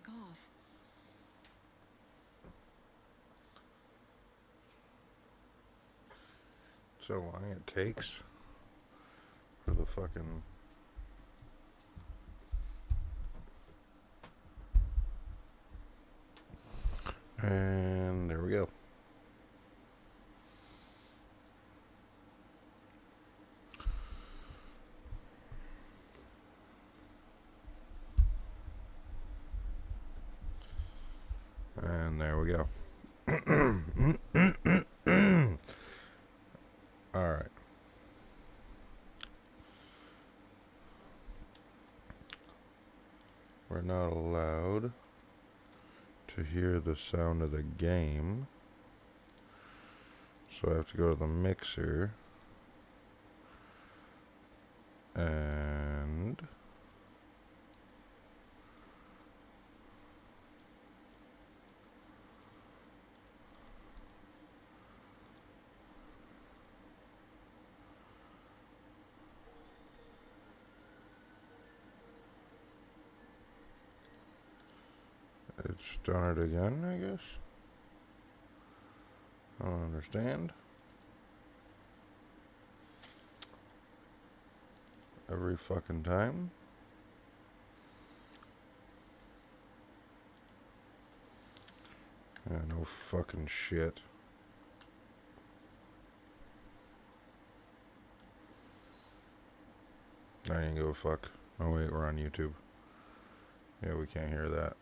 off. So long it takes for the fucking... And there we go. And there we go. All right. We're not allowed to hear the sound of the game. So I have to go to the mixer and it's done it again, I guess. I don't understand. Every fucking time. Yeah, no fucking shit. I ain't give a fuck. Oh wait, we're on YouTube. Yeah, we can't hear that.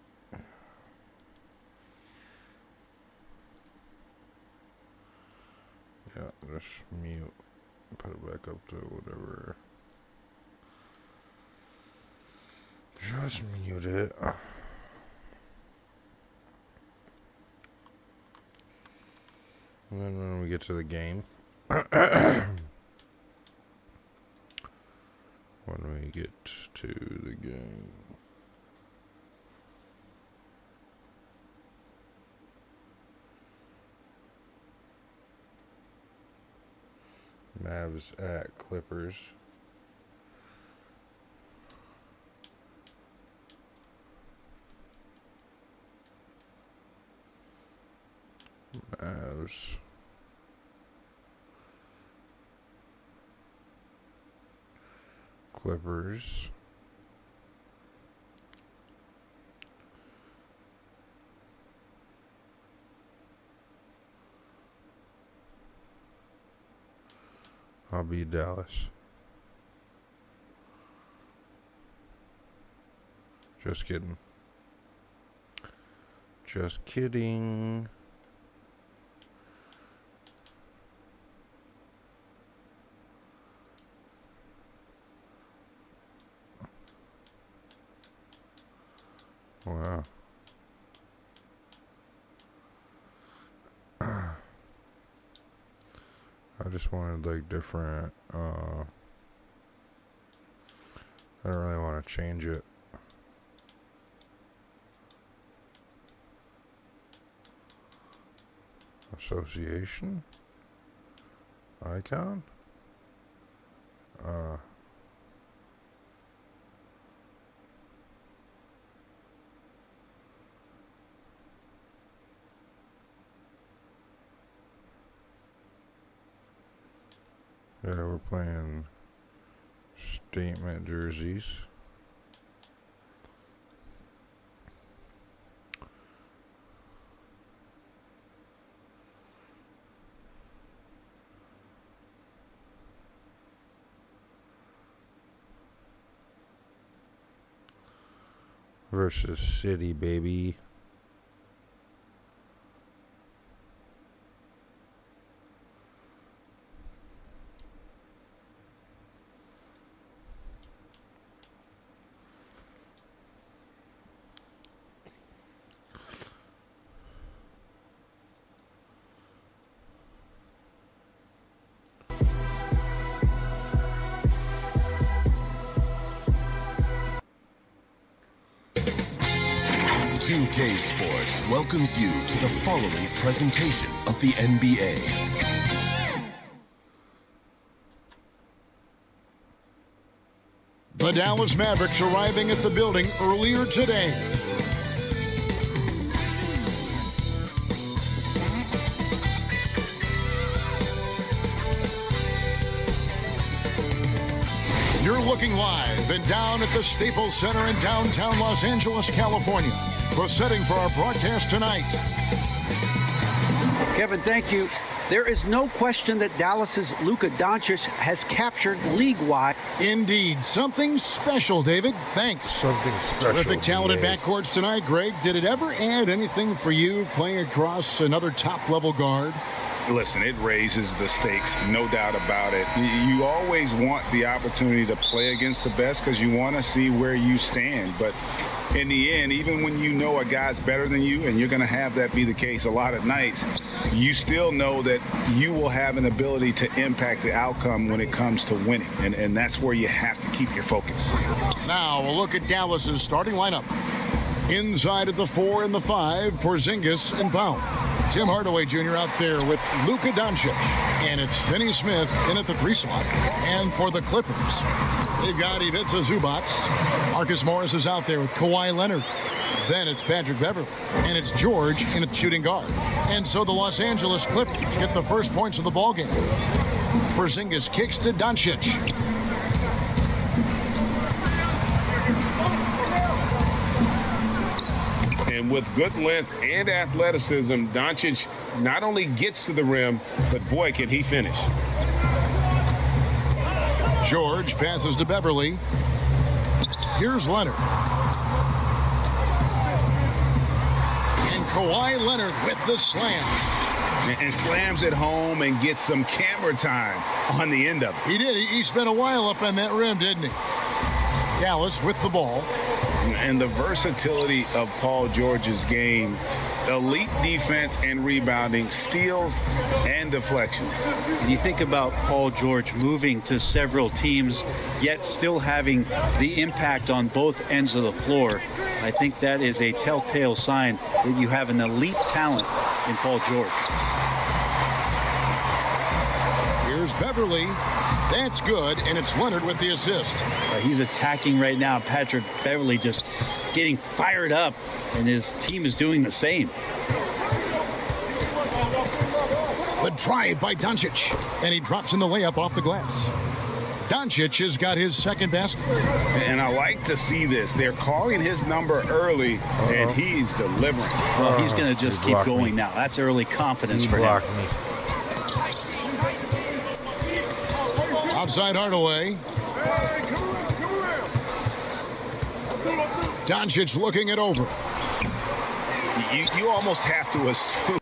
Yeah, just mute. Put it back up to whatever. Just mute it. And then when we get to the game. When we get to the game. Mavs at Clippers. Mavs. Clippers. I'll be Dallas. Just kidding. Just kidding. Wow. I just wanted like different, I don't really want to change it. Association? Icon? Yeah, we're playing statement jerseys. Versus City, baby. UK Sports welcomes you to the following presentation of the NBA. The Dallas Mavericks arriving at the building earlier today. You're looking live and down at the Staples Center in downtown Los Angeles, California. The setting for our broadcast tonight. Kevin, thank you. There is no question that Dallas's Luka Doncic has captured league-wide. Indeed. Something special, David. Thanks. Something special. Terrific, talented DA. backcourts tonight, Greg. Did it ever add anything for you playing across another top-level guard? Listen, it raises the stakes, no doubt about it. You always want the opportunity to play against the best because you want to see where you stand. But in the end, even when you know a guy's better than you, and you're going to have that be the case a lot of nights, you still know that you will have an ability to impact the outcome when it comes to winning. And that's where you have to keep your focus. Now, we'll look at Dallas's starting lineup. Inside of the 4 and the 5, Porzingis and Pound. Tim Hardaway Jr. out there with Luka Doncic. And it's Finney Smith in at the 3 slot. And for the Clippers, they've got Ivica Zubac. Marcus Morris is out there with Kawhi Leonard. Then it's Patrick Beverley. And it's George in at the shooting guard. And so the Los Angeles Clippers get the first points of the ballgame. Porzingis kicks to Doncic. And with good length and athleticism, Doncic not only gets to the rim, but boy, can he finish. George passes to Beverley. Here's Leonard. And Kawhi Leonard with the slam. And slams it home and gets some camera time on the end of it. He did. He spent a while up on that rim, didn't he? Dallas with the ball. And the versatility of Paul George's game, elite defense and rebounding, steals and deflections. And you think about Paul George moving to several teams, yet still having the impact on both ends of the floor. I think that is a telltale sign that you have an elite talent in Paul George. Here's Beverley. That's good, and it's Leonard with the assist. He's attacking right now. Patrick Beverley just getting fired up, and his team is doing the same. The drive by Doncic, and he drops in the layup off the glass. Doncic has got his second basket. And I like to see this. They're calling his number early, and he's delivering. Well, he's going to just keep going now. That's early confidence for him. Me. Outside Hardaway. Doncic looking it over. You almost have to assume.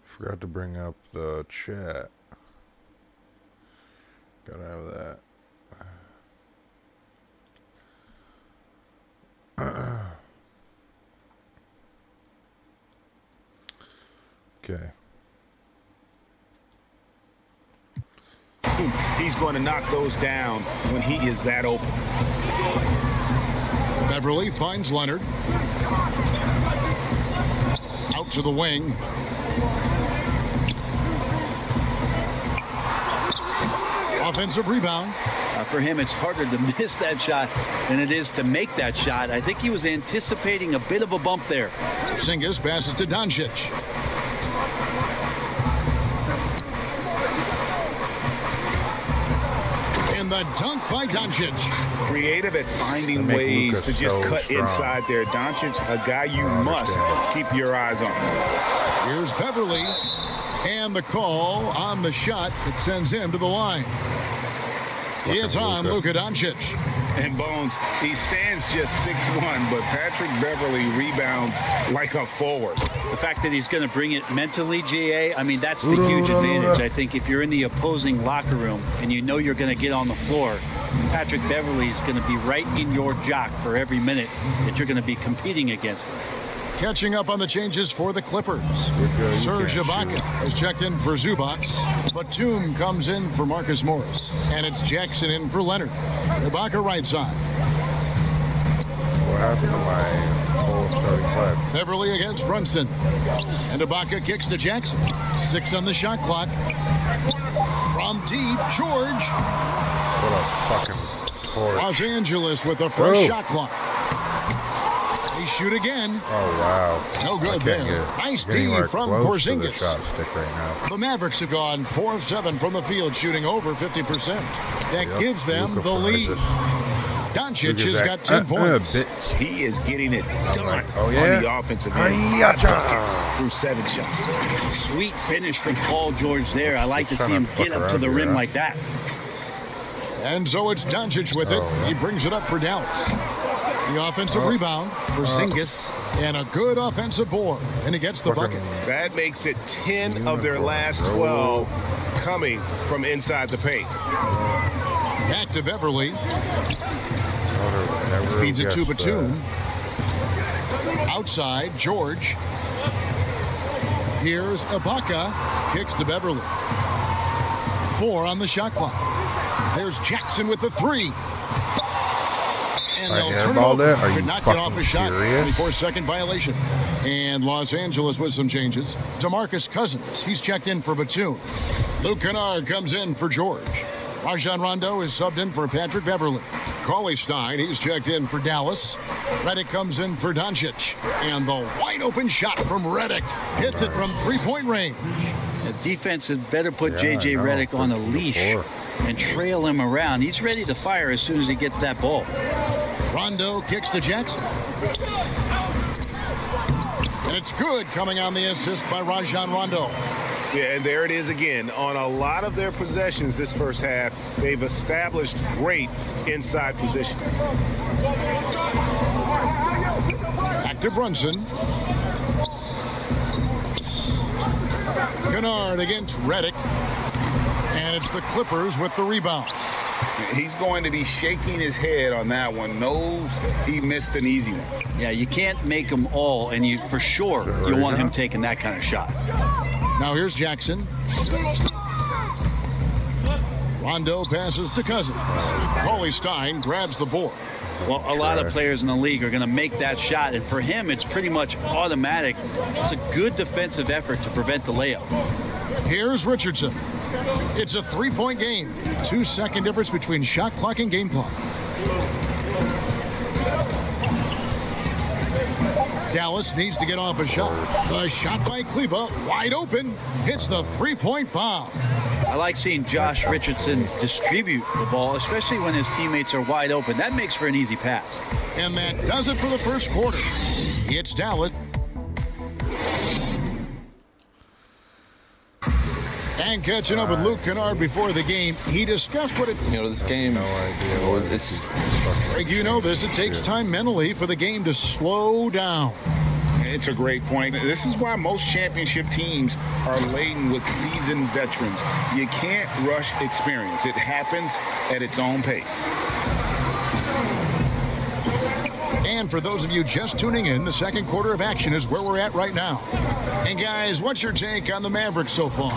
Forgot to bring up the chat. Gotta have that. Okay. He's going to knock those down when he is that open. Beverley finds Leonard. Out to the wing. Offensive rebound. For him, it's harder to miss that shot than it is to make that shot. I think he was anticipating a bit of a bump there. Porzingis passes to Doncic. And the dunk by Doncic. Creative at finding They make ways Luka to just so cut strong. inside there. Doncic, a guy you must keep your eyes on. Here's Beverley. And the call on the shot that sends him to the line. It's on Luka Doncic. And Bones, he stands just 6'1", but Patrick Beverley rebounds like a forward. The fact that he's going to bring it mentally, GA, I mean, that's the huge advantage. I think if you're in the opposing locker room and you know you're going to get on the floor, Patrick Beverley is going to be right in your jock for every minute that you're going to be competing against him. Catching up on the changes for the Clippers. Serge Ibaka has checked in for Zubac. Batum comes in for Marcus Morris. And it's Jackson in for Leonard. Ibaka right side. What happened to my whole starting five? Beverley against Brunson. And Ibaka kicks to Jackson. 6 on the shot clock. From deep, George. What a fucking torch. Los Angeles with the first shot clock. They shoot again. Oh, wow. No good there. Nice D from Porzingis. Shot stick right now. The Mavericks have gone 4 of 7 from the field, shooting over 50%. That gives them the lead. Doncic has got 10 points. He is getting it done on the offensive end. Through 7 shots. Sweet finish from Paul George there. I like to see him get up to the rim like that. And so it's Doncic with it. He brings it up for Dallas. The offensive rebound for Porzingis. And a good offensive board. And he gets the bucket. That makes it 10 of their last 12 coming from inside the paint. Back to Beverly. Feeds it to Batum. Outside, George. Here's Ibaka. Kicks to Beverly. 4 on the shot clock. There's Jackson with the 3. And they'll turn it over. Could not get off a shot. 24-second violation. And Los Angeles with some changes. DeMarcus Cousins. He's checked in for Batum. Luke Kennard comes in for George. Rajon Rondo is subbed in for Patrick Beverly. Cauley Stein, he's checked in for Dallas. Redick comes in for Doncic. And the wide open shot from Redick hits it from 3-point range. The defense had better put J.J. Redick on a leash and trail him around. He's ready to fire as soon as he gets that ball. Rondo kicks to Jackson. And it's good, coming on the assist by Rajon Rondo. Yeah, and there it is again. On a lot of their possessions this first half, they've established great inside position. Back to Brunson. Kennard against Redick. And it's the Clippers with the rebound. He's going to be shaking his head on that one. Knows he missed an easy one. Yeah, you can't make them all, and you for sure you want him taking that kind of shot. Now here's Jackson. Rondo passes to Cousins. Cauley Stein grabs the board. Well, a lot of players in the league are going to make that shot, and for him, it's pretty much automatic. It's a good defensive effort to prevent the layup. Here's Richardson. It's a 3-point game. 2-second difference between shot clock and game clock. Dallas needs to get off a shot. The shot by Kleba, wide open, hits the 3-point bomb. I like seeing Josh Richardson distribute the ball, especially when his teammates are wide open. That makes for an easy pass. And that does it for the first quarter. It's Dallas. And catching up with Luke Kennard before the game, he discussed what it... this game, it's... Greg, you know this. It takes time mentally for the game to slow down. It's a great point. This is why most championship teams are laden with seasoned veterans. You can't rush experience. It happens at its own pace. And for those of you just tuning in, the second quarter of action is where we're at right now. And guys, what's your take on the Mavericks so far?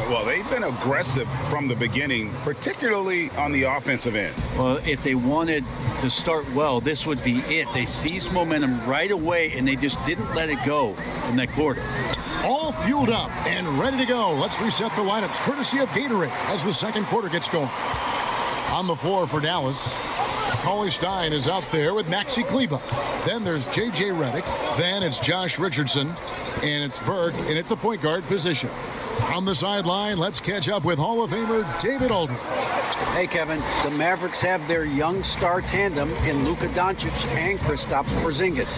Well, they've been aggressive from the beginning, particularly on the offensive end. Well, if they wanted to start well, this would be it. They seized momentum right away, and they just didn't let it go in that quarter. All fueled up and ready to go. Let's reset the lineups, courtesy of Gatorade, as the second quarter gets going. On the floor for Dallas, Cauley Stein is out there with Maxi Kleba. Then there's J.J. Redick. Then it's Josh Richardson. And it's Berg in at the point guard position. From the sideline, let's catch up with Hall of Famer David Aldridge. Hey, Kevin. The Mavericks have their young star tandem in Luka Doncic and Kristaps Porzingis.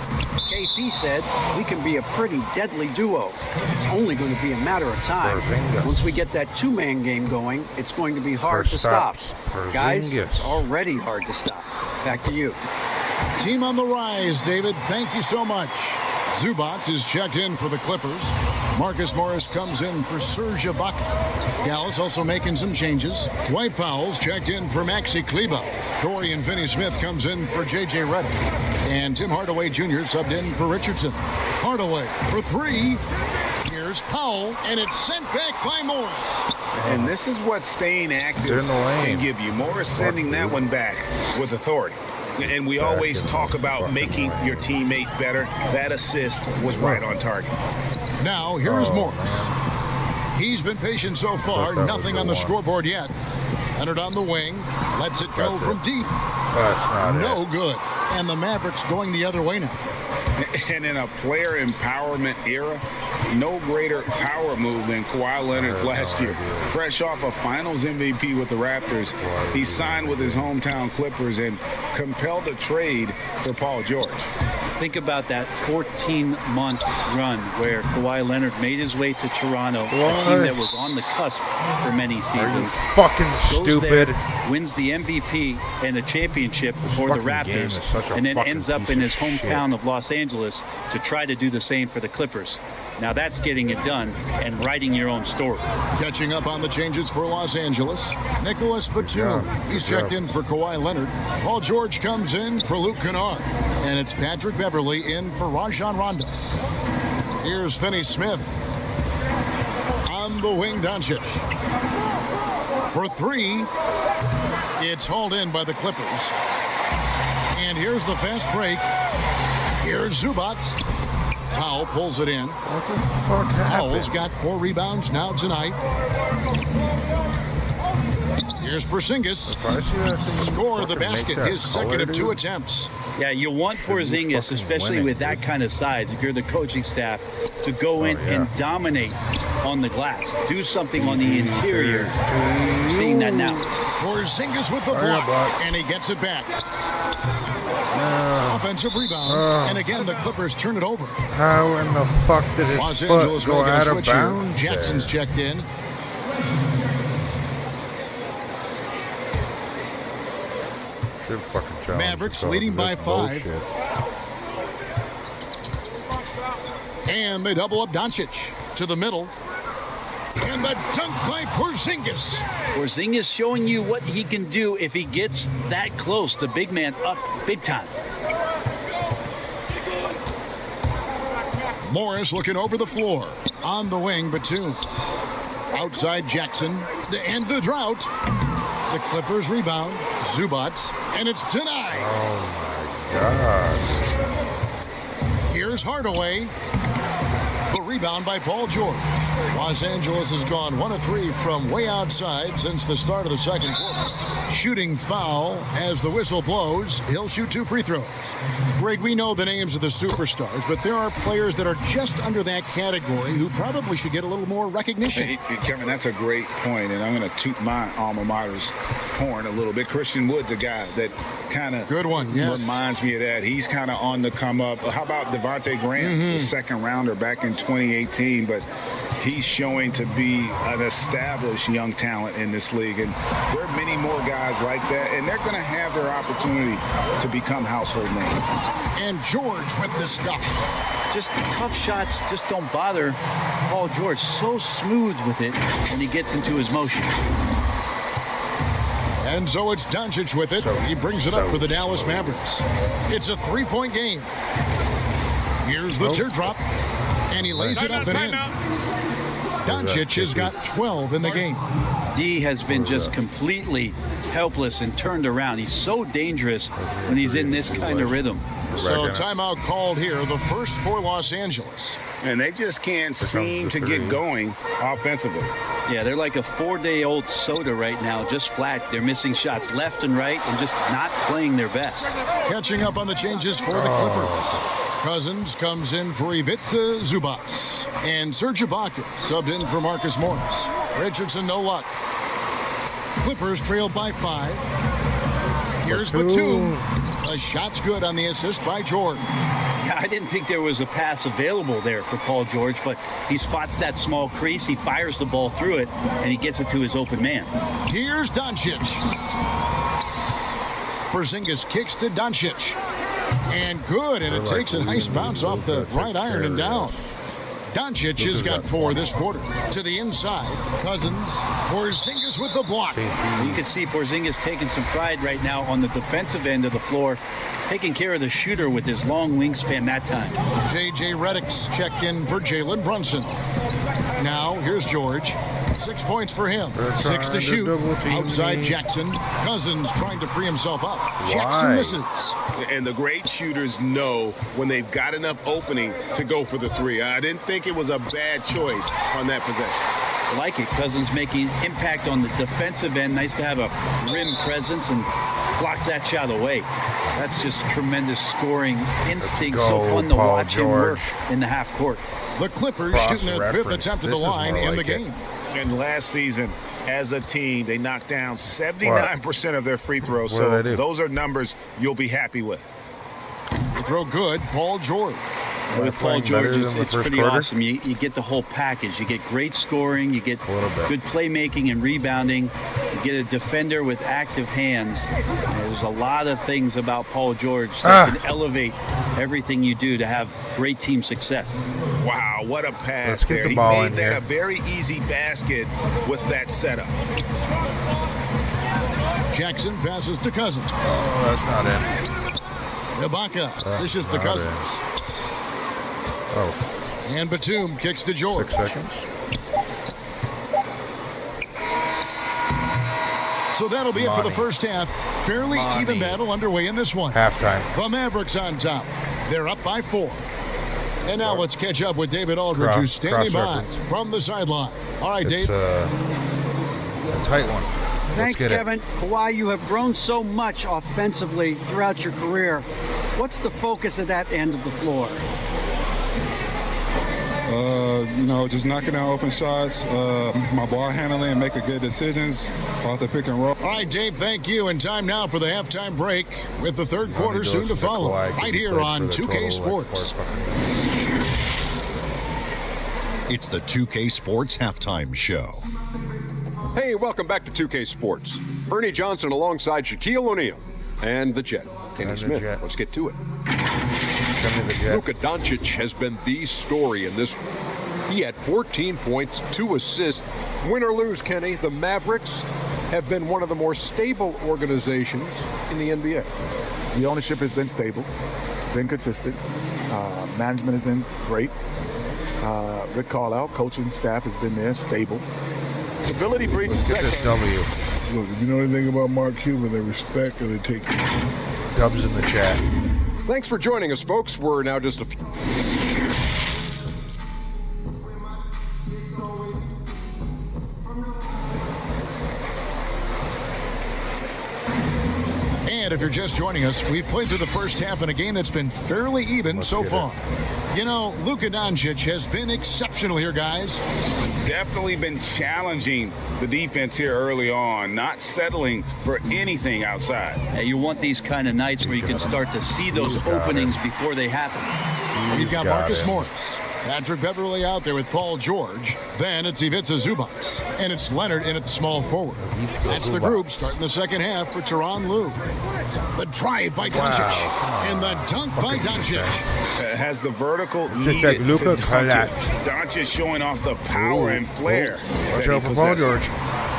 KP said we can be a pretty deadly duo. It's only going to be a matter of time. Once we get that two-man game going, it's going to be hard to stop. Guys, it's already hard to stop. Back to you. Team on the rise, David. Thank you so much. Zubac is checked in for the Clippers. Marcus Morris comes in for Serge Ibaka. Dallas also making some changes. Dwight Powell's checked in for Maxi Kleba. Dorian Finney-Smith comes in for J.J. Redick. And Tim Hardaway Jr. subbed in for Richardson. Hardaway for 3. Here's Powell, and it's sent back by Morris. And this is what staying active can give you. Morris sending that one back with authority. And we always talk about making your teammate better. That assist was right on target. Now, here's Morris. He's been patient so far. Nothing on the scoreboard yet. Leonard on the wing. Lets it go from deep. That's not no good. and the Mavericks going the other way now. And in a player empowerment era, no greater power move than Kawhi Leonard's last year. Fresh off a Finals MVP with the Raptors, he signed with his hometown Clippers and compelled a trade for Paul George. Think about that 14-month run where Kawhi Leonard made his way to Toronto, a team that was on the cusp for many seasons. Fucking Goes stupid. there, wins the MVP and the championship for the Raptors, and then ends up in his hometown of Los Angeles to try to do the same for the Clippers. Now that's getting it done and writing your own story. Catching up on the changes for Los Angeles, Nicholas Batum. He's checked in for Kawhi Leonard. Paul George comes in for Luke Kennard. And it's Patrick Beverley in for Rajon Rondo. Here's Finney Smith. On the wing, Doncic. For three, it's hauled in by the Clippers. And here's the fast break. Here's Zubac. Powell pulls it in. What the fuck happened? Powell's got 4 rebounds now tonight. Here's Porzingis. If I see that thing Score the fucking make basket, that his second color, of 2 dude. attempts. Yeah, you want Porzingis, fucking especially win it, with that dude. kind of size, if you're the coaching staff, to go in and dominate on the glass. Do something on the interior. We're seeing that now. Porzingis with the got block, blocked. and he gets it back. Offensive rebound, and again the Clippers turn it over. How in the fuck did his Los foot Angeles go making a out of switch here. bounds? Jackson's there? checked in. Should fucking challenge Mavericks yourself leading to by this 5. bullshit. And they double up Doncic to the middle. And the dunk by Porzingis. Porzingis showing you what he can do if he gets that close to big man up big time. Morris looking over the floor. On the wing, Batum. Outside Jackson. To end the drought. The Clippers rebound. Zubac. And it's denied. Oh my god. Here's Hardaway. The rebound by Paul George. Los Angeles has gone 1 of 3 from way outside since the start of the second quarter. Shooting foul as the whistle blows. He'll shoot 2 free throws. Greg, we know the names of the superstars, but there are players that are just under that category who probably should get a little more recognition. Hey, Kevin, that's a great point, and I'm going to toot my alma mater's horn a little bit. Christian Wood's a guy that kind of Good one, yes. reminds me of that. He's kind of on the come up. How about Devontae Graham, the second rounder back in 2018, but he's showing to be an established young talent in this league, and there are many more guys like that, and they're going to have their opportunity to become household names. And George with the stuff. Just tough shots just don't bother Paul George. So smooth with it when he gets into his motion. And so it's Doncic with it. He brings it up for the Dallas Mavericks. It's a 3-point game. Here's the teardrop. And he lays it up and in. Doncic has got 12 in the game. D has been just completely helpless and turned around. He's so dangerous when he's in this kind of rhythm. So timeout called here, the first for Los Angeles. And they just can't seem to three. get going offensively. Yeah, they're like a 4-day-old soda right now, just flat. They're missing shots left and right and just not playing their best. Catching up on the changes for the Clippers. Cousins comes in for Ivica Zubac. And Serge Ibaka subbed in for Marcus Morris. Richardson, no luck. Clippers trailed by 5. Here's Batum. A shot's good on the assist by Jordan. Yeah, I didn't think there was a pass available there for Paul George, but he spots that small crease, he fires the ball through it, and he gets it to his open man. Here's Doncic. Porzingis kicks to Doncic. And good, and it takes a nice bounce off the right iron and down. Doncic has got 4 this quarter. To the inside, Cousins. Porzingis with the block. You can see Porzingis taking some pride right now on the defensive end of the floor, taking care of the shooter with his long wingspan that time. J.J. Redick's checked in for Jalen Brunson. Now, here's George. 6 points for him. 6 to shoot. Outside Jackson. Cousins trying to free himself up. Jackson misses. And the great shooters know when they've got enough opening to go for the 3. I didn't think it was a bad choice on that possession. I like it. Cousins making impact on the defensive end. Nice to have a rim presence and blocks that shot away. That's just tremendous scoring instinct. Go, So fun to Paul watch him work George. in the half court. The Clippers shooting their 5th Cross-reference. attempt at the This is line more in the like it. game. And last season, as a team, they knocked down 79% of their free throws. What So did they do? those are numbers you'll be happy with. They throw good, Paul George. With Paul playing better George, than the it's first pretty quarter? awesome. You get the whole package. You get great scoring. You get A little bit. good playmaking and rebounding. You get a defender with active hands. There's a lot of things about Paul George that can elevate everything you do to have great team success. Wow, what a pass. Let's get there. the He ball made in that here. a very easy basket with that setup. Jackson passes to Cousins. Oh, that's not in. Ibaka dishes to not Cousins. Oh, And Batum kicks to George. 6 seconds. So that'll be it for the first half. Fairly even battle underway in this one. Halftime. The Mavericks on top. They're up by 4. And now let's catch up with David Aldridge, who's standing by Cross-reference. from the sideline. All right, It's Dave. a tight one. Thanks, Let's get Kevin. Kawhi, you have grown so much offensively throughout your career. What's the focus of that end of the floor? Just knocking down open shots, my ball handling, and making good decisions off the pick and roll. All right, Dave, thank you. And time now for the halftime break with the third quarter soon to follow. Right here on 2K Sports. It's the 2K Sports Halftime Show. Hey, welcome back to 2K Sports. Ernie Johnson alongside Shaquille O'Neal and the Jet, Kenny Smith. Let's get to it. Luka Doncic has been the story in this one. He had 14 points, 2 assists. Win or lose, Kenny, the Mavericks have been one of the more stable organizations in the NBA. The ownership has been stable, been consistent. Management has been great. Rick Carlisle, coaching staff has been there, stable. Stability breeds This W. Look, if you know anything about Mark Cuban, they respect and they take it. Dubs in the chat. Thanks for joining us, folks. We're now just a few. And if you're just joining us, we've played through the first half in a game that's been fairly even so far. You know, Luka Doncic has been exceptional here, guys. Definitely been challenging the defense here early on, not settling for anything outside. Yeah, you want these kind of nights where you can start to see those openings before they happen. We've got Marcus Morris. Patrick Beverly out there with Paul George. Then it's Ivica Zubac. And it's Leonard in at small forward. That's the group starting the second half for Tyronn Lue. The drive by Doncic. And the dunk by Doncic. Has the vertical Just needed like Luka to dunk it. collapsed. Doncic showing off the power and flair. Watch that out he for Paul possesses. George.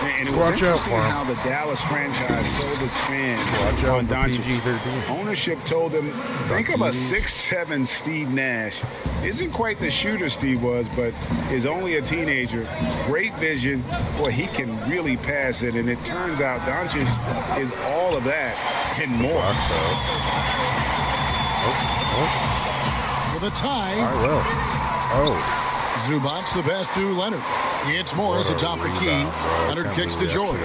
And it was Watch out interesting for him. how the Dallas franchise sold its fans Watch out on for Doncic. PG-13. Ownership told them, think of a 6'7" Steve Nash. Isn't quite the shooter Steve was, but is only a teenager. Great vision. Boy, he can really pass it. And it turns out Doncic is all of that and more. With a tie. I will. Oh. Zubac the pass to Leonard. It's Morris atop the key. Leonard kicks to George.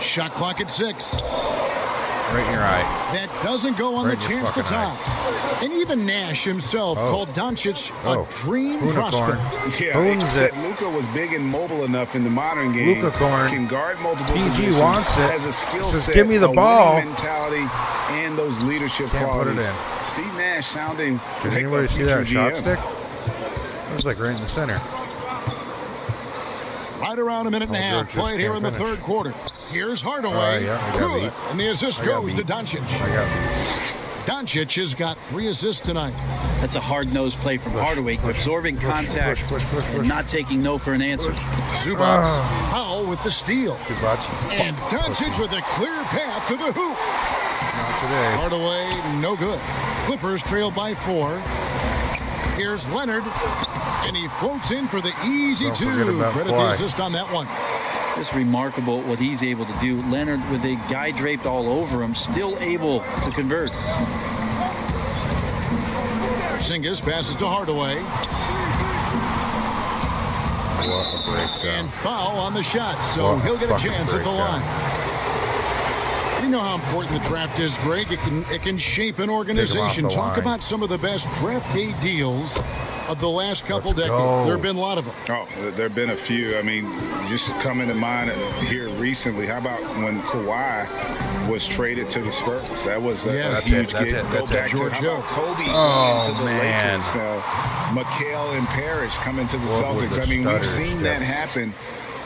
Shot clock at 6. Right in your eye. That doesn't go on Right the in your chance to fucking tie. And even Nash himself called Doncic a dream Unicorn. prospect. Yeah, Owns they just said it. Luka was big and mobile enough in the modern game. Lucacorn. Can guard multiple PG positions, wants it. has a skill Says, set, "Give me the a ball." winning mentality, and those leadership Can't put it qualities. in. Steve Nash sounding Does like anybody a see that future shot GM. stick? It was like right in the center. Right around a minute and a half George just played here in can't the finish. third quarter. Here's Hardaway. Yeah, I got Good. beat. And the assist I got goes to beat. Doncic. I got Doncic has got 3 assists tonight. That's a hard-nosed play from Hardaway, absorbing contact and not taking no for an answer. Zubac, Powell with the steal. Zubac, And Doncic with a clear path to the hoop. Not today. Hardaway, no good. Clippers trail by 4. Here's Leonard, and he floats in for the easy Don't 2. forget about Credit the Kawhi. assist on that one. Just remarkable what he's able to do. Leonard, with a guy draped all over him, still able to convert. Porzingis passes to Hardaway. What a breakdown. And foul on the shot, so What a he'll get a fucking chance at the breakdown. line. We know how important the draft is, Greg. It can shape an organization. Talk about some of the best draft day deals of the last couple decades. There have been a lot of them. Oh, there have been a few. I mean, just coming to mind here recently. How about when Kawhi was traded to the Spurs? That was a huge get. Go back to how about Kobe going to the Lakers. Mikal and Parrish coming to the Celtics. I mean, we've seen that happen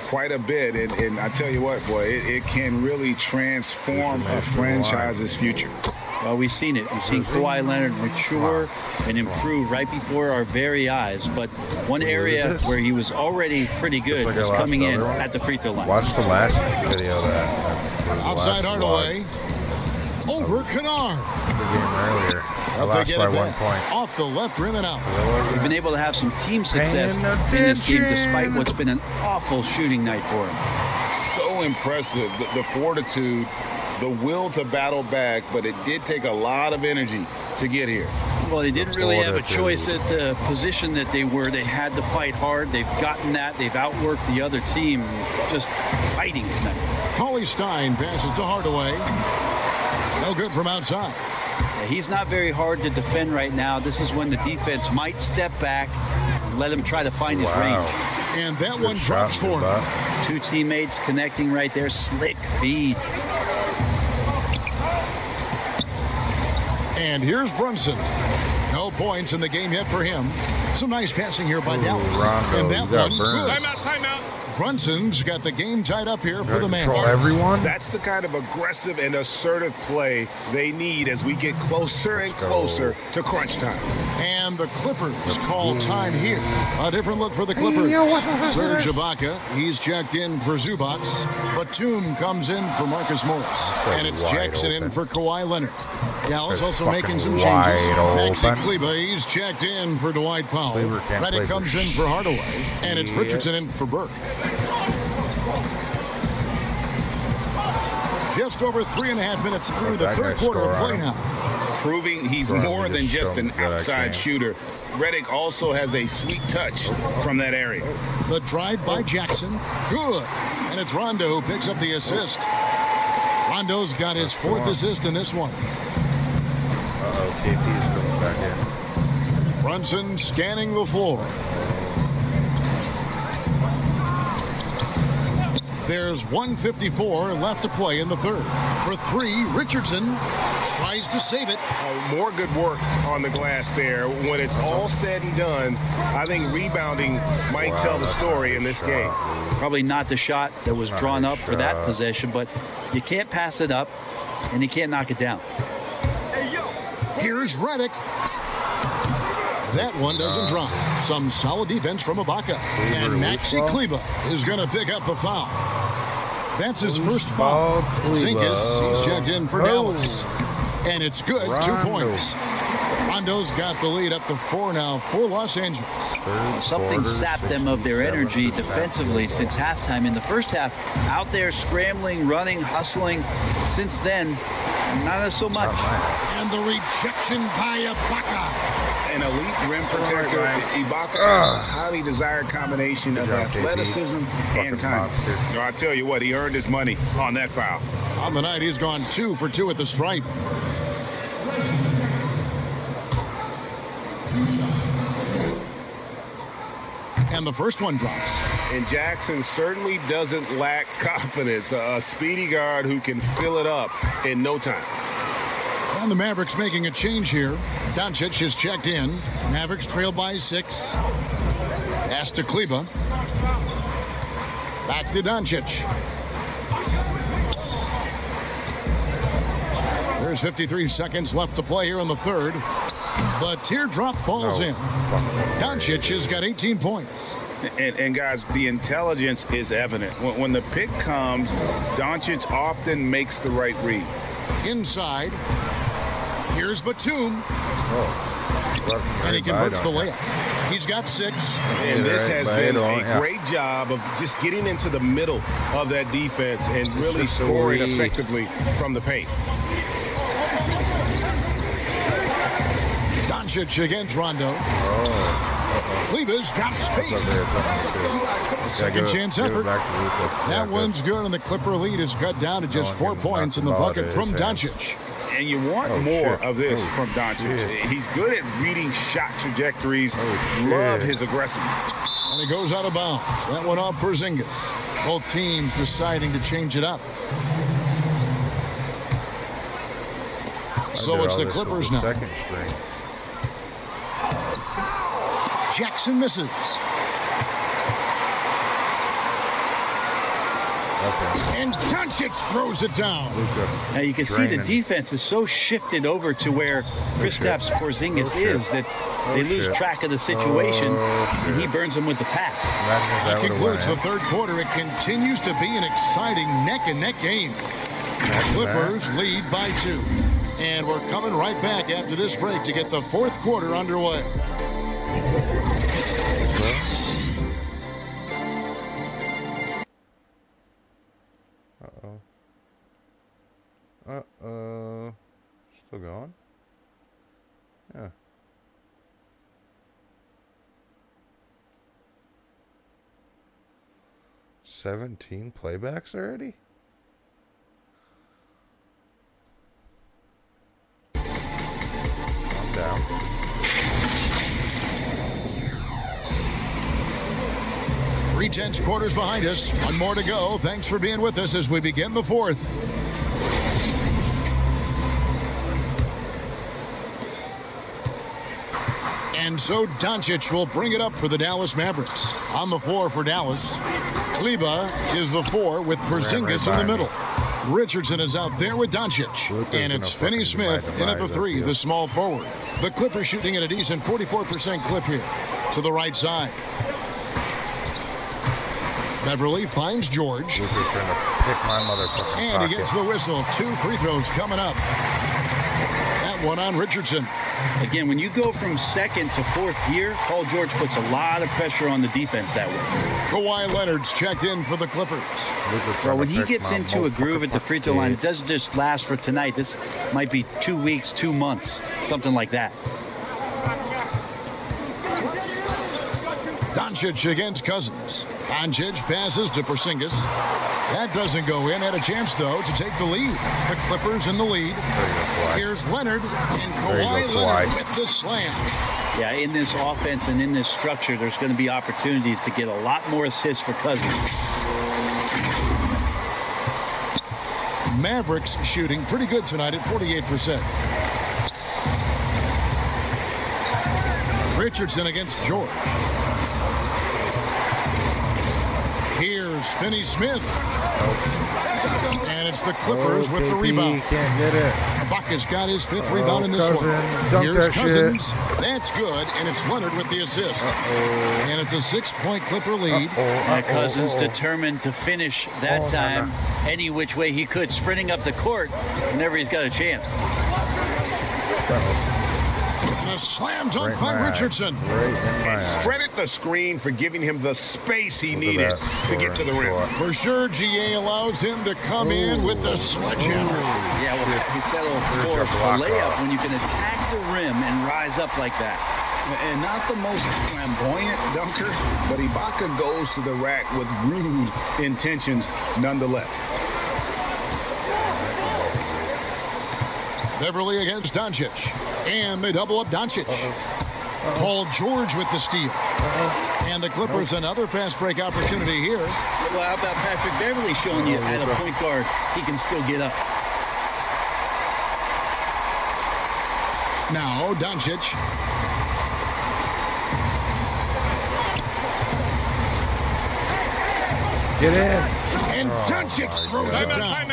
quite a bit, and I tell you what, boy, it can really transform a franchise's future. Well, we've seen it. We've seen Kawhi Leonard mature and improve right before our very eyes. But one area where he was already pretty good was coming in at the free throw line. Watch the last video of that. Outside Hardaway. Over Kennard. The game earlier. I lost by 1 point. Off the left rim and out. We've been able to have some team success in this game despite what's been an awful shooting night for him. So impressive. The fortitude, the will to battle back, but it did take a lot of energy to get here. Well, they didn't really have a choice at the position that they were. They had to fight hard. They've gotten that. They've outworked the other team, just fighting tonight. Cauley Stein passes to Hardaway. No good from outside. He's not very hard to defend right now. This is when the defense might step back and let him try to find his range. And that one drops for him. Two teammates connecting right there. Slick feed. And here's Brunson. No points in the game yet for him. Some nice passing here by Dallas. Rondo, and that one good. Timeout. Brunson's got the game tied up here for the control everyone. That's the kind of aggressive and assertive play they need as we get closer and closer to crunch time. And the Clippers call time here. A different look for the Clippers. Serge Ibaka, he's checked in for Zubac. Batum comes in for Marcus Morris. And it's Jackson in for Kawhi Leonard. Dallas also making some changes. Maxi Kleber, he's checked in for Dwight Powell. Redick comes in for Hardaway. And it's Richardson in for Burke. Just over 3.5 minutes through the third quarter of play now. Proving he's more than just an outside shooter. Redick also has a sweet touch from that area. The drive by Jackson. Good. And it's Rondo who picks up the assist. Rondo's got his fourth assist in this one. KP's coming back in. Brunson scanning the floor. There's 1:54 left to play in the third. For three, Richardson tries to save it. More good work on the glass there. When it's all said and done, I think rebounding might tell the story in this game. Probably not the shot that was drawn up for that possession, but you can't pass it up, and you can't knock it down. Here's Redick. That one doesn't drop. Some solid defense from Ibaka. And Maxi Kleber is going to pick up the foul. That's his first foul. Zinkis, he's checked in for Dallas. And it's good, 2 points. Rondo's got the lead up to 4 now for Los Angeles. Something sapped them of their energy defensively since halftime. In the first half, out there scrambling, running, hustling. Since then, not so much. And the rejection by Ibaka. An elite rim protector. Ibaka has a highly desired combination of athleticism and time. I tell you what, he earned his money on that foul. On the night, he's gone 2 for 2 at the stripe. And the first one drops. And Jackson certainly doesn't lack confidence. A speedy guard who can fill it up in no time. And the Mavericks making a change here. Doncic is checked in. Mavericks trail by 6. Pass to Kleber. Back to Doncic. There's 53 seconds left to play here in the third. The teardrop falls in. Doncic has got 18 points. And guys, the intelligence is evident. When the pick comes, Doncic often makes the right read. Inside. Here's Batum. And he converts the layup. He's got 6. And this has been a great job of just getting into the middle of that defense and really scoring effectively from the paint. Doncic against Rondo. Kleba's got space. Second chance effort. That one's good, and the Clipper lead is cut down to just 4 points in the bucket from Doncic. And you want more of this from Doncic. He's good at reading shot trajectories. Love his aggressiveness. And he goes out of bounds. That one off Porzingis. Both teams deciding to change it up. So it's the Clippers now. Second string. Jackson misses. And Doncic throws it down. Now you can see the defense is so shifted over to where Kristaps Porzingis is that they lose track of the situation, and he burns them with the pass. That concludes the third quarter. It continues to be an exciting neck-and-neck game. Clippers lead by 2. And we're coming right back after this break to get the fourth quarter underway. Still going? Yeah. $17 playbacks already? I'm down. Three-tenths quarters behind us. One more to go. Thanks for being with us as we begin the fourth. And so Doncic will bring it up for the Dallas Mavericks. On the floor for Dallas, Kleber is the 4 with Porzingis in the middle. Richardson is out there with Doncic. And it's Finney-Smith in at the 3, the small forward. The Clippers shooting at a decent 44% clip here. To the right side. Beverly finds George. Luka's trying to pick my motherfucking and he gets the whistle. 2 free throws coming up. That one on Richardson. Again, when you go from second to fourth gear, Paul George puts a lot of pressure on the defense that way. Kawhi Leonard's checked in for the Clippers. Well, when he gets into a groove at the free throw line, it doesn't just last for tonight. This might be 2 weeks, 2 months, something like that. Doncic against Cousins. Doncic passes to Porzingis. That doesn't go in. Had a chance, though, to take the lead. The Clippers in the lead. Here's Leonard, and Kawhi Leonard with the slam. Yeah, in this offense and in this structure, there's going to be opportunities to get a lot more assists for Cousins. Mavericks shooting pretty good tonight at 48%. Richardson against George. Here's Finney-Smith. And it's the Clippers with the rebound. Can't get it. Ibaka's got his 5th rebound in this one. Here's Cousins. That's good, and it's Leonard with the assist. And it's a 6-point Clipper lead. Cousins determined to finish that time any which way he could, sprinting up the court whenever he's got a chance. And a slam dunk by Richardson. Credit the screen for giving him the space he needed to get to the rim. For sure, GA allows him to come in with the sledgehammer. Yeah, well, he settled for a layup when you can attack the rim and rise up like that. And not the most flamboyant dunker, but Ibaka goes to the rack with rude intentions nonetheless. Beverly against Doncic. And they double up Doncic. Paul George with the steal. And the Clippers another fast break opportunity here. Well, how about Patrick Beverly showing you at a point guard he can still get up. Now Doncic. Get in. And Doncic throws it down.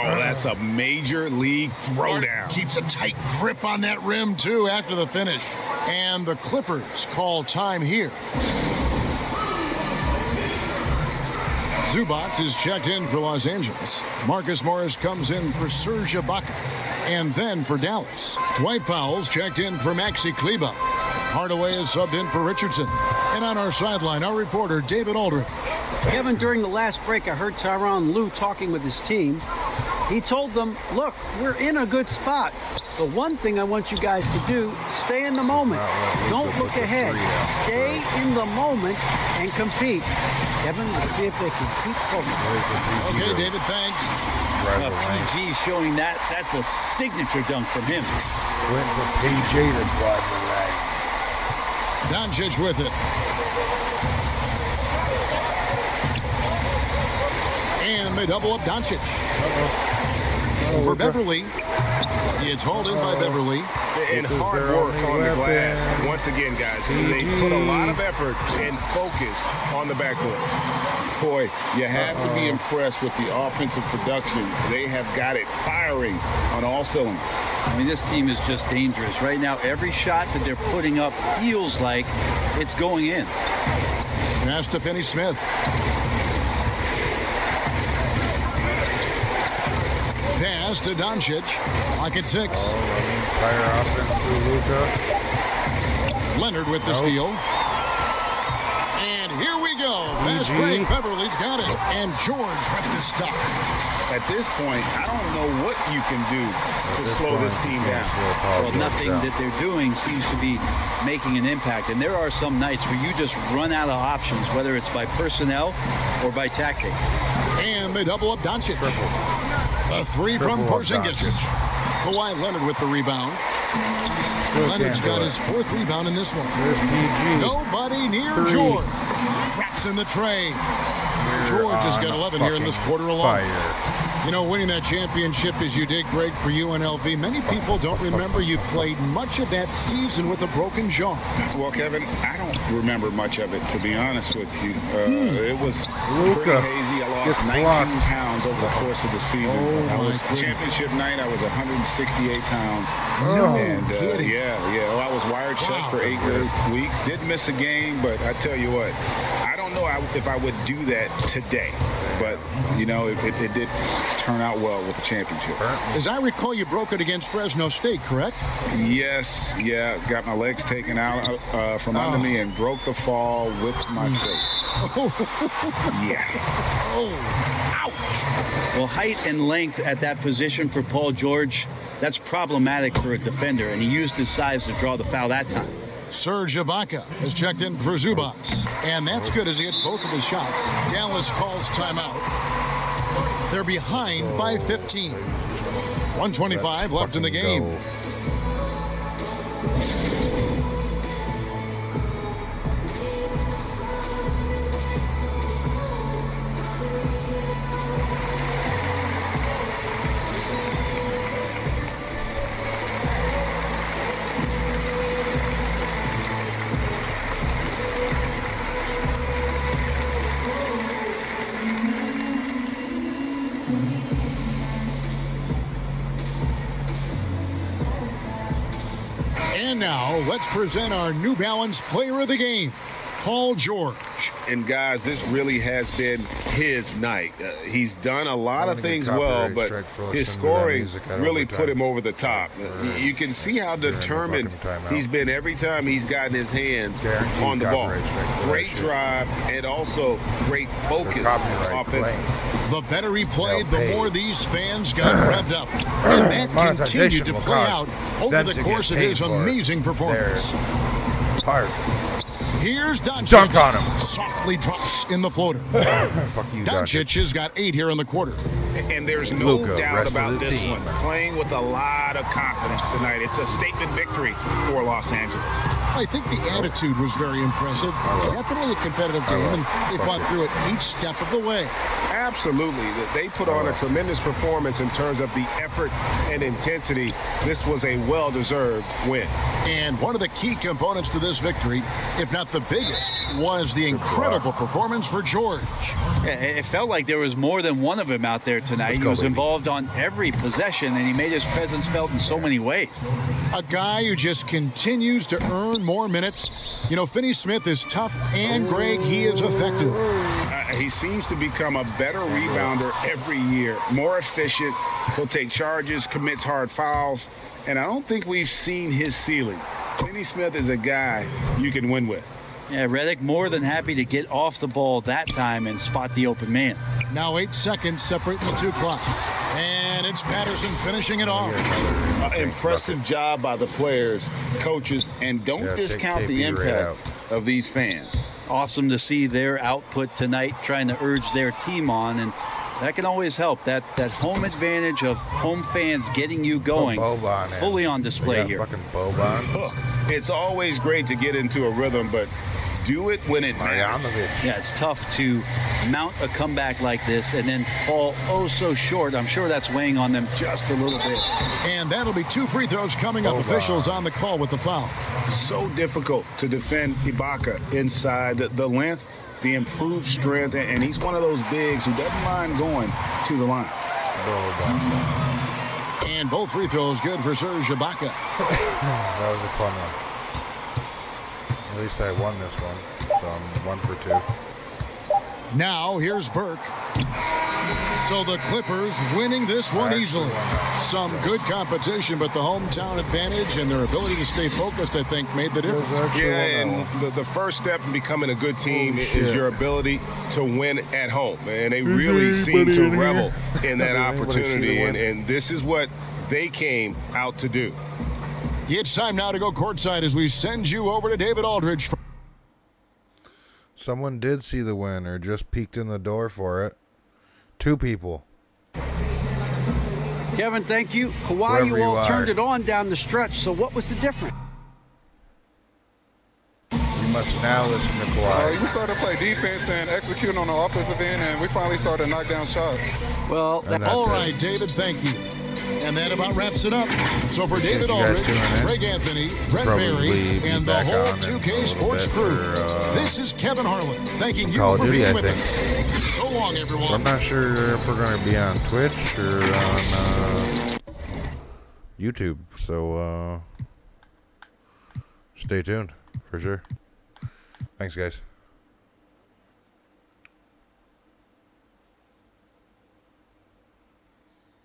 Oh, that's a major league throwdown. Keeps a tight grip on that rim, too, after the finish. And the Clippers call time here. Zubac is checked in for Los Angeles. Marcus Morris comes in for Serge Ibaka. And then for Dallas, Dwight Powell's checked in for Maxi Kleber. Hardaway is subbed in for Richardson. And on our sideline, our reporter, David Aldridge. Kevin, during the last break, I heard Tyronn Lue talking with his team. He told them, look, we're in a good spot. The one thing I want you guys to do, stay in the moment. Don't look ahead. Stay in the moment and compete. Kevin, let's see if they can keep focused. Okay, David, thanks. PG showing that. That's a signature dunk from him. Went for PG to drive the lane. Doncic with it. And they double up Doncic. Over Beverly. It's hauled in by Beverly. And hard work on the glass. Once again, guys, they put a lot of effort and focus on the backboard. Boy, you have to be impressed with the offensive production. They have got it firing on all cylinders. I mean, this team is just dangerous. Right now, every shot that they're putting up feels like it's going in. Pass to Finney Smith. Pass to Doncic. Lock at 6. Entire offense to Luka. Leonard with the steal. And here we go. Fast break. Beverly's got it. And George ready to stop. At this point, I don't know what you can do to slow this team down. Well, nothing that they're doing seems to be making an impact. And there are some nights where you just run out of options, whether it's by personnel or by tactic. And they double up Doncic. A 3 from Porzingis. Kawhi Leonard with the rebound. Leonard's got his 4th rebound in this one. There's PG. Nobody near George. Traps in the tray. George has got 11 here in this quarter alone. You know, winning that championship as you did, great for UNLV. Many people don't remember you played much of that season with a broken jaw. Well, Kevin, I don't remember much of it, to be honest with you. It was pretty hazy. I lost 19 pounds over the course of the season. Championship night, I was 168 pounds. Well, I was wired shut for 8 weeks. Did miss a game, but I tell you what, I don't know if I would do that today. But, you know, it did turn out well with the championship. As I recall, you broke it against Fresno State, correct? Yes, got my legs taken out from under me and broke the fall with my face. Well, height and length at that position for Paul George, that's problematic for a defender, and he used his size to draw the foul that time. Serge Ibaka has checked in for Zubac, and that's good as he hits both of his shots. Dallas calls timeout. They're behind by 15. 1:25 left in the game. And now, let's present our New Balance Player of the Game, Paul George. And guys, this really has been his night. He's done a lot of things well, but his scoring really put him over the top. You can see how determined he's been every time he's gotten his hands on the ball. Great drive and also great focus offensively. The better he played, the more these fans got revved up. And that continued to play out over the course of his amazing performance. Here's Doncic. Dunk on him. Softly drops in the floater. Fuck you, Doncic has got 8 here in the quarter. And there's no doubt about this one. Playing with a lot of confidence tonight. It's a statement victory for Los Angeles. I think the attitude was very impressive. Definitely a competitive game, and they fought through it each step of the way. Absolutely. They put on a tremendous performance in terms of the effort and intensity. This was a well-deserved win. And one of the key components to this victory, if not the biggest, was the incredible performance for George. It felt like there was more than one of him out there tonight. He was involved on every possession, and he made his presence felt in so many ways. A guy who just continues to earn more minutes. You know, Finney Smith is tough, and Greg, he is effective. He seems to become a better rebounder every year, more efficient. He'll take charges, commits hard fouls, and I don't think we've seen his ceiling. Finney Smith is a guy you can win with. Yeah, Redick more than happy to get off the ball that time and spot the open man. Now 8 seconds separating the two clocks. And it's Vince Patterson finishing it off. Impressive job by the players, coaches, and don't discount the impact of these fans. Awesome to see their output tonight, trying to urge their team on, and that can always help. That home advantage of home fans getting you going fully on display here. Fucking Boban. Look, it's always great to get into a rhythm, but do it when it matters. Yeah, it's tough to mount a comeback like this and then fall oh so short. I'm sure that's weighing on them just a little bit. And that'll be 2 free throws coming up. Officials on the call with the foul. So difficult to defend Ibaka inside the length, the improved strength, and he's one of those bigs who doesn't mind going to the line. And both free throws good for Serge Ibaka. That was a fun one. At least I won this one, so I'm 1 for 2. Now here's Burke. So the Clippers winning this one easily. Some good competition, but the hometown advantage and their ability to stay focused, I think, made the difference. Yeah, and the first step in becoming a good team is your ability to win at home. And they really seem to revel in that opportunity, and this is what they came out to do. It's time now to go courtside as we send you over to David Aldridge. Someone did see the win or just peeked in the door for it. 2 people. Kevin, thank you. Kawhi, you all turned it on down the stretch, so what was the difference? You must now listen to Kawhi. We started to play defense and execute on the offensive end, and we finally started to knock down shots. Well, all right, David, thank you. And that about wraps it up. So for David Aldridge, Greg Anthony, Brett Berry, and the whole 2K Sports crew, this is Kevin Harlan thanking you for being with us. So long, everyone. I'm not sure if we're going to be on Twitch or on YouTube, so stay tuned for sure. Thanks, guys.